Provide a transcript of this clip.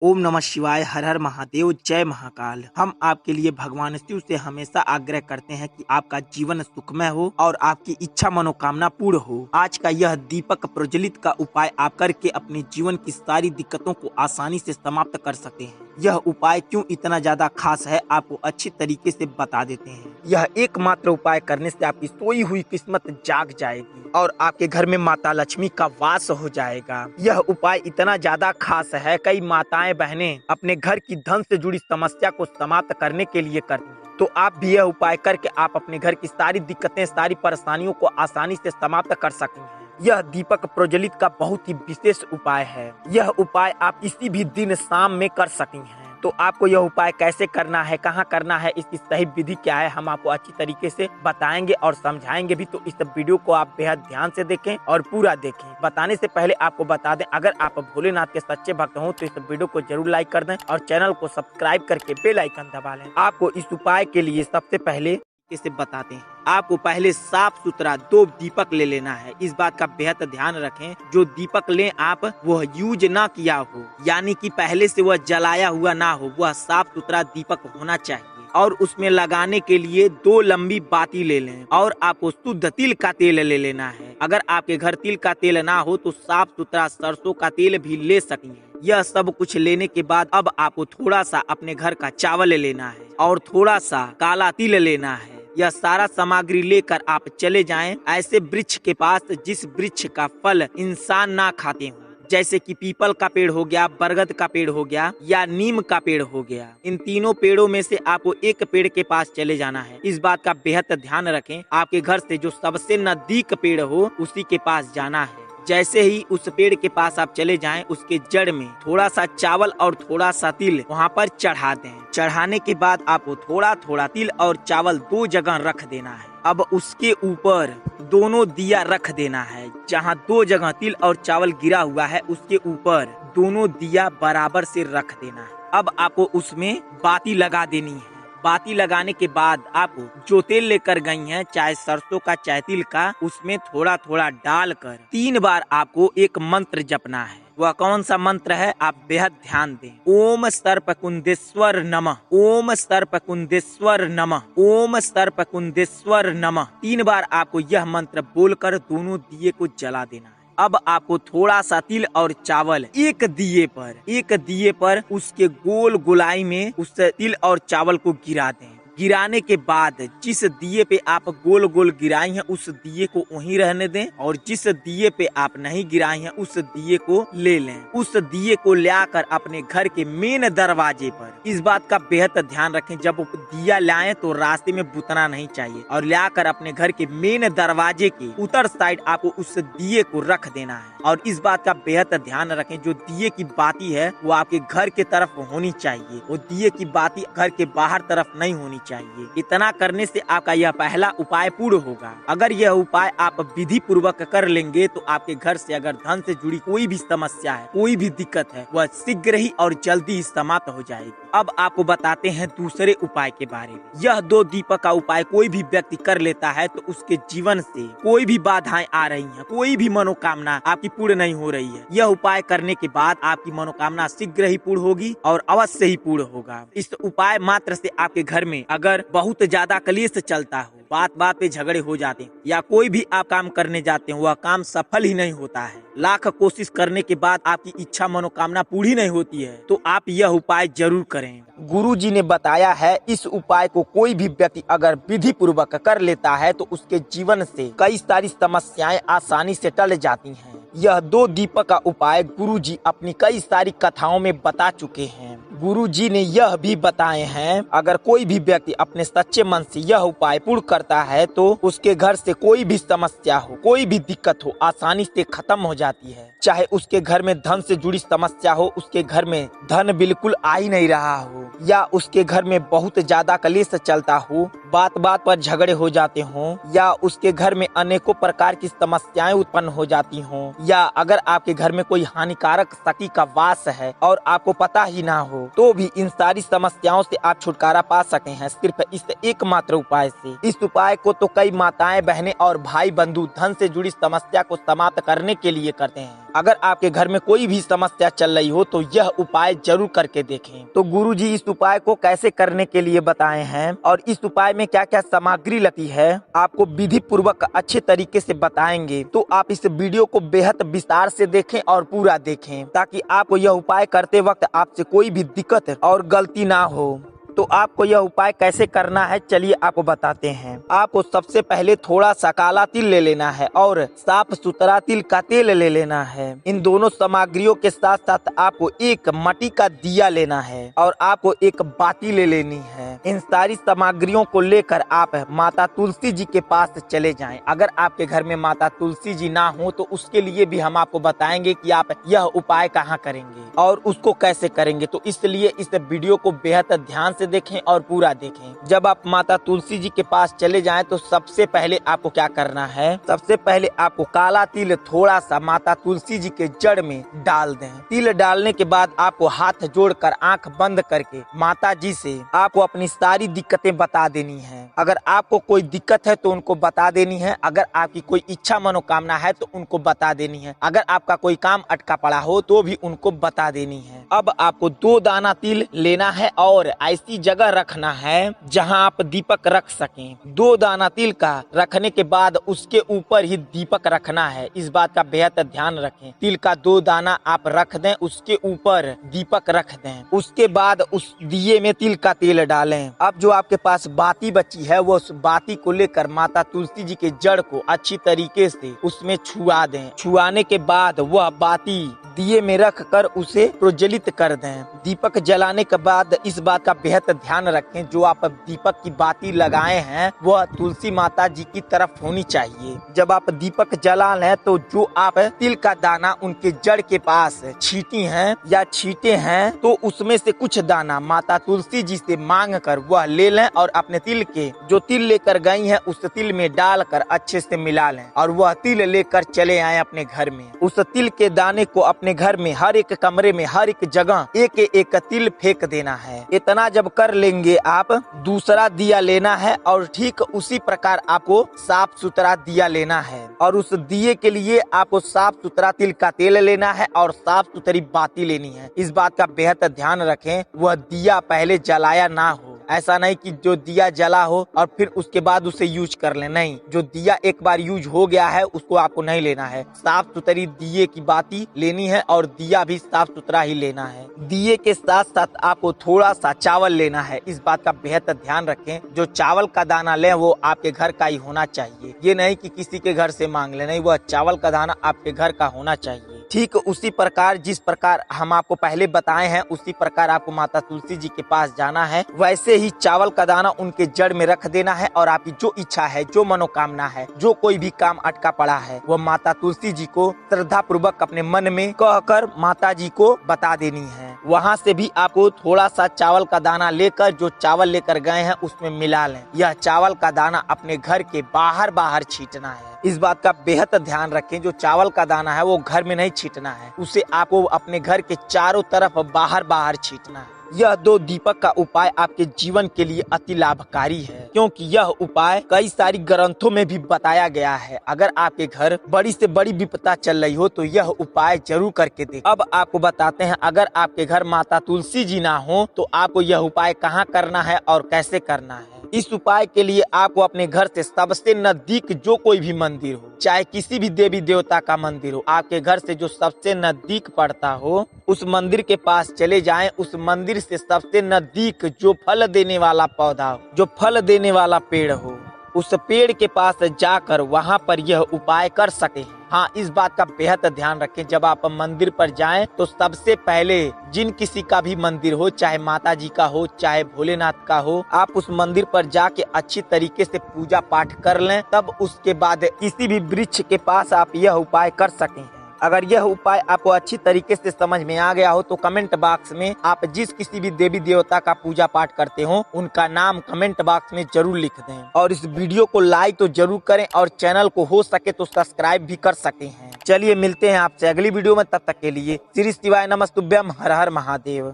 ओम नमः शिवाय, हर हर महादेव, जय महाकाल। हम आपके लिए भगवान शिव से हमेशा आग्रह करते हैं कि आपका जीवन सुखमय हो और आपकी इच्छा मनोकामना पूर्ण हो। आज का यह दीपक प्रज्वलित का उपाय आप करके अपने जीवन की सारी दिक्कतों को आसानी से समाप्त कर सकते हैं। यह उपाय क्यों इतना ज्यादा खास है, आपको अच्छी तरीके से बता देते हैं। यह एकमात्र उपाय करने से आपकी सोई हुई किस्मत जाग जाएगी और आपके घर में माता लक्ष्मी का वास हो जाएगा। यह उपाय इतना ज्यादा खास है, कई माताएं बहनें अपने घर की धन से जुड़ी समस्या को समाप्त करने के लिए करती हैं। तो आप भी यह उपाय करके आप अपने घर की सारी दिक्कतें, सारी परेशानियों को आसानी से समाप्त कर सकते हैं। यह दीपक प्रज्वलित का बहुत ही विशेष उपाय है। यह उपाय आप किसी भी दिन शाम में कर सकती हैं। तो आपको यह उपाय कैसे करना है, कहाँ करना है, इसकी सही विधि क्या है, हम आपको अच्छी तरीके से बताएंगे और समझाएंगे भी। तो इस वीडियो को आप बेहद ध्यान से देखें और पूरा देखें। बताने से पहले आपको बता दें, अगर आप भोलेनाथ के सच्चे भक्त हो तो इस वीडियो को जरूर लाइक कर दें और चैनल को सब्सक्राइब करके बेल आइकन दबा लें। आपको इस उपाय के लिए सबसे पहले इसे बताते हैं। आपको पहले साफ सुथरा 2 दीपक ले लेना है। इस बात का बेहद ध्यान रखें, जो दीपक लें आप वह यूज ना किया हो, यानी कि पहले से वह जलाया हुआ ना हो। वह साफ सुथरा दीपक होना चाहिए और उसमें लगाने के लिए 2 लंबी बाती ले लें और आपको शुद्ध तिल का तेल ले लेना है। अगर आपके घर तिल का तेल ना हो तो साफ सुथरा सरसों का तेल भी ले सकेंगे। यह सब कुछ लेने के बाद अब आपको थोड़ा सा अपने घर का चावल लेना है और थोड़ा सा काला तिल लेना है। यह सारा सामग्री लेकर आप चले जाएं ऐसे वृक्ष के पास जिस वृक्ष का फल इंसान ना खाते हो, जैसे कि पीपल का पेड़ हो गया, बरगद का पेड़ हो गया या नीम का पेड़ हो गया। इन तीनों पेड़ों में से आपको एक पेड़ के पास चले जाना है। इस बात का बेहद ध्यान रखें, आपके घर से जो सबसे नजदीक पेड़ हो उसी के पास जाना है। जैसे ही उस पेड़ के पास आप चले जाएं, उसके जड़ में थोड़ा सा चावल और थोड़ा सा तिल वहां पर चढ़ा दें। चढ़ाने के बाद आपको थोड़ा थोड़ा तिल और चावल 2 जगह रख देना है। अब उसके ऊपर दोनों दिया रख देना है। जहां 2 जगह तिल और चावल गिरा हुआ है उसके ऊपर दोनों दिया बराबर से रख देना है। अब आपको उसमें बाती लगा देनी है। बाती लगाने के बाद आप जो तेल लेकर गई हैं, चाहे सरसों का चाहे तिल का, उसमें थोड़ा थोड़ा डालकर 3 बार आपको एक मंत्र जपना है। वह कौन सा मंत्र है, आप बेहद ध्यान दें। ओम सर्पकुंडेश्वर नमः, ओम सर्पकुंडेश्वर नमः, ओम सर्पकुंडेश्वर नमः। 3 बार आपको यह मंत्र बोलकर दोनों दिए को जला देना है। अब आपको थोड़ा सा तिल और चावल एक दिए पर उसके गोल गोलाई में उस तिल और चावल को गिरा दें। गिराने के बाद जिस दिए पे आप गोल गोल गिराई हैं उस दिए को वहीं रहने दें और जिस दिए पे आप नहीं गिराई हैं उस दिए को ले लें। उस दिए को लाकर अपने घर के मेन दरवाजे पर, इस बात का बेहद ध्यान रखें, जब दिया लाएं तो रास्ते में बुतना नहीं चाहिए और लाकर अपने घर के मेन दरवाजे के उत्तर साइड आपको उस दिए को रख देना है। और इस बात का बेहद ध्यान रखें, जो दिए की बाती है वो आपके घर के तरफ होनी चाहिए, वो दिए की बाती घर के बाहर तरफ नहीं होनी चाहिए। इतना करने से आपका यह पहला उपाय पूर्ण होगा। अगर यह उपाय आप विधि पूर्वक कर लेंगे तो आपके घर से अगर धन से जुड़ी कोई भी समस्या है, कोई भी दिक्कत है, वह शीघ्र ही और जल्दी ही समाप्त हो जाएगी। अब आपको बताते हैं दूसरे उपाय के बारे में। यह 2 दीपक का उपाय कोई भी व्यक्ति कर लेता है तो उसके जीवन से कोई भी बाधाएं आ रही हैं, कोई भी मनोकामना आपकी पूर्ण नहीं हो रही है, यह उपाय करने के बाद आपकी मनोकामना शीघ्र ही पूर्ण होगी और अवश्य ही पूर्ण होगा। इस उपाय मात्र से आपके घर में अगर बहुत ज्यादा कलेश चलता हो, बात बात पे झगड़े हो जाते हैं या कोई भी आप काम करने जाते हैं वह काम सफल ही नहीं होता है, लाख कोशिश करने के बाद आपकी इच्छा मनोकामना पूरी नहीं होती है, तो आप यह उपाय जरूर करें। गुरु जी ने बताया है, इस उपाय को कोई भी व्यक्ति अगर विधि पूर्वक कर लेता है तो उसके जीवन से कई सारी समस्याएं आसानी से टल जाती हैं। यह 2 दीपक का उपाय गुरु जी अपनी कई सारी कथाओं में बता चुके हैं। गुरु जी ने यह भी बताए हैं, अगर कोई भी व्यक्ति अपने सच्चे मन से यह उपाय पूर्ण करता है तो उसके घर से कोई भी समस्या हो, कोई भी दिक्कत हो, आसानी से खत्म हो जाती है। चाहे उसके घर में धन से जुड़ी समस्या हो, उसके घर में धन बिल्कुल आ ही नहीं रहा हो, या उसके घर में बहुत ज्यादा कलेश चलता हो, बात बात पर झगड़े हो जाते हों, या उसके घर में अनेकों प्रकार की समस्याएं उत्पन्न हो जाती हों, या अगर आपके घर में कोई हानिकारक शक्ति का वास है और आपको पता ही ना हो, तो भी इन सारी समस्याओं से आप छुटकारा पा सके हैं सिर्फ इस एकमात्र उपाय से। इस उपाय को तो कई माताएं, बहनें और भाई बंधु धन से जुड़ी समस्या को समाप्त करने के लिए करते हैं। अगर आपके घर में कोई भी समस्या चल रही हो तो यह उपाय जरूर करके देखें। तो गुरुजी इस उपाय को कैसे करने के लिए बताए हैं और इस उपाय में क्या क्या सामग्री लगती है आपको विधि पूर्वक अच्छे तरीके से बताएंगे। तो आप इस वीडियो को बेहद विस्तार से देखें और पूरा देखें ताकि आपको यह उपाय करते वक्त आपसे कोई भी दिक्कत और गलती ना हो। तो आपको यह उपाय कैसे करना है चलिए आपको बताते हैं। आपको सबसे पहले थोड़ा सा काला तिल ले लेना है और साफ सुथरा तिल का तेल ले लेना है। इन दोनों सामग्रियों के साथ साथ आपको एक मिट्टी का दिया लेना है और आपको एक बाती ले लेनी है। इन सारी सामग्रियों को लेकर आप माता तुलसी जी के पास चले जाएं। अगर आपके घर में माता तुलसी जी ना हो तो उसके लिए भी हम आपको बताएंगे कि आप यह उपाय कहाँ करेंगे और उसको कैसे करेंगे। तो इसलिए इस वीडियो को बेहद ध्यान देखें और पूरा देखें। जब आप माता तुलसी जी के पास चले जाएं तो सबसे पहले आपको क्या करना है, सबसे पहले आपको काला तिल थोड़ा सा माता तुलसी जी के जड़ में डाल दें। तिल डालने के बाद आपको हाथ जोड़कर आंख बंद करके माता जी से आपको अपनी सारी दिक्कतें बता देनी है। अगर आपको कोई दिक्कत है तो उनको बता देनी है। अगर आपकी कोई इच्छा मनोकामना है तो उनको बता देनी है। अगर आपका कोई काम अटका पड़ा हो तो भी उनको बता देनी है। अब आपको 2 दाना तिल लेना है और ऐसी जगह रखना है जहां आप दीपक रख सकें। 2 दाना तिल का रखने के बाद उसके ऊपर ही दीपक रखना है। इस बात का बेहद ध्यान रखें। तिल का 2 दाना आप रख दें, उसके ऊपर दीपक रख दें। उसके बाद उस दिए में तिल का तेल डालें। अब जो आपके पास बाती बची है वो उस बाती को लेकर माता तुलसी जी के जड़ को अच्छी तरीके से उसमें छुआ दें। छुआने के बाद वह बाती दिए में रख कर उसे प्रज्वलित कर दें। दीपक जलाने के बाद इस बात का बेहद ध्यान रखें, जो आप दीपक की बाती लगाए हैं वह तुलसी माता जी की तरफ होनी चाहिए। जब आप दीपक जला लें तो जो आप तिल का दाना उनके जड़ के पास छींटी हैं या छींटे हैं तो उसमें से कुछ दाना माता तुलसी जी से मांग कर वह ले लें और अपने तिल के जो तिल लेकर गई हैं उस तिल में डालकर अच्छे से मिला लें और वह तिल लेकर चले आए अपने घर में। उस तिल के दाने को अपने घर में हर एक कमरे में हर एक जगह एक एक तिल फेंक देना है। इतना जब कर लेंगे आप दूसरा दिया लेना है और ठीक उसी प्रकार आपको साफ सुथरा दिया लेना है और उस दिए के लिए आपको साफ सुथरा तिल का तेल लेना है और साफ सुथरी बाती लेनी है। इस बात का बेहद ध्यान रखें, वह दिया पहले जलाया ना हो। ऐसा नहीं कि जो दिया जला हो और फिर उसके बाद उसे यूज कर ले, नहीं। जो दिया एक बार यूज हो गया है उसको आपको नहीं लेना है। साफ सुथरी दिए की बाती लेनी है और दिया भी साफ सुथरा ही लेना है। दिए के साथ साथ आपको थोड़ा सा चावल लेना है। इस बात का बेहद ध्यान रखें, जो चावल का दाना लें वो आपके घर का ही होना चाहिए। ये नहीं कि किसी के घर से मांग ले, नहीं, वह चावल का दाना आपके घर का होना चाहिए। ठीक उसी प्रकार जिस प्रकार हम आपको पहले बताए हैं उसी प्रकार आपको माता तुलसी जी के पास जाना है। वैसे ही चावल का दाना उनके जड़ में रख देना है और आपकी जो इच्छा है, जो मनोकामना है, जो कोई भी काम अटका पड़ा है वह माता तुलसी जी को श्रद्धा पूर्वक अपने मन में कहकर माता जी को बता देनी है। वहाँ से भी आपको थोड़ा सा चावल का दाना लेकर जो चावल लेकर गए हैं उसमें मिला लें। यह चावल का दाना अपने घर के बाहर बाहर छींटना है। इस बात का बेहद ध्यान रखें, जो चावल का दाना है वो घर में नहीं छींटना है, उसे आपको अपने घर के चारों तरफ बाहर बाहर छींटना है। यह 2 दीपक का उपाय आपके जीवन के लिए अति लाभकारी है, क्योंकि यह उपाय कई सारी ग्रंथों में भी बताया गया है। अगर आपके घर बड़ी से बड़ी विपदा चल रही हो तो यह उपाय जरूर करके देखें। अब आपको बताते हैं, अगर आपके घर माता तुलसी जी ना हो तो आपको यह उपाय कहाँ करना है और कैसे करना है। इस उपाय के लिए आपको अपने घर से सबसे नजदीक जो कोई भी मंदिर हो, चाहे किसी भी देवी देवता का मंदिर हो, आपके घर से जो सबसे नजदीक पड़ता हो उस मंदिर के पास चले जाएं। उस मंदिर से सबसे नजदीक जो फल देने वाला पौधा हो, जो फल देने वाला पेड़ हो, उस पेड़ के पास जाकर वहां पर यह उपाय कर सके। हाँ, इस बात का बेहद ध्यान रखें, जब आप मंदिर पर जाएं तो सबसे पहले जिन किसी का भी मंदिर हो, चाहे माता जी का हो चाहे भोलेनाथ का हो, आप उस मंदिर पर जाके अच्छी तरीके से पूजा पाठ कर लें। तब उसके बाद किसी भी वृक्ष के पास आप यह उपाय कर सकें। अगर यह उपाय आपको अच्छी तरीके से समझ में आ गया हो तो कमेंट बॉक्स में आप जिस किसी भी देवी देवता का पूजा पाठ करते हो उनका नाम कमेंट बॉक्स में जरूर लिख दें और इस वीडियो को लाइक तो जरूर करें और चैनल को हो सके तो सब्सक्राइब भी कर सकते हैं। चलिए मिलते हैं आपसे अगली वीडियो में, तब तक के लिए श्री शिवाय नमस्तुभ्यम, हर हर महादेव।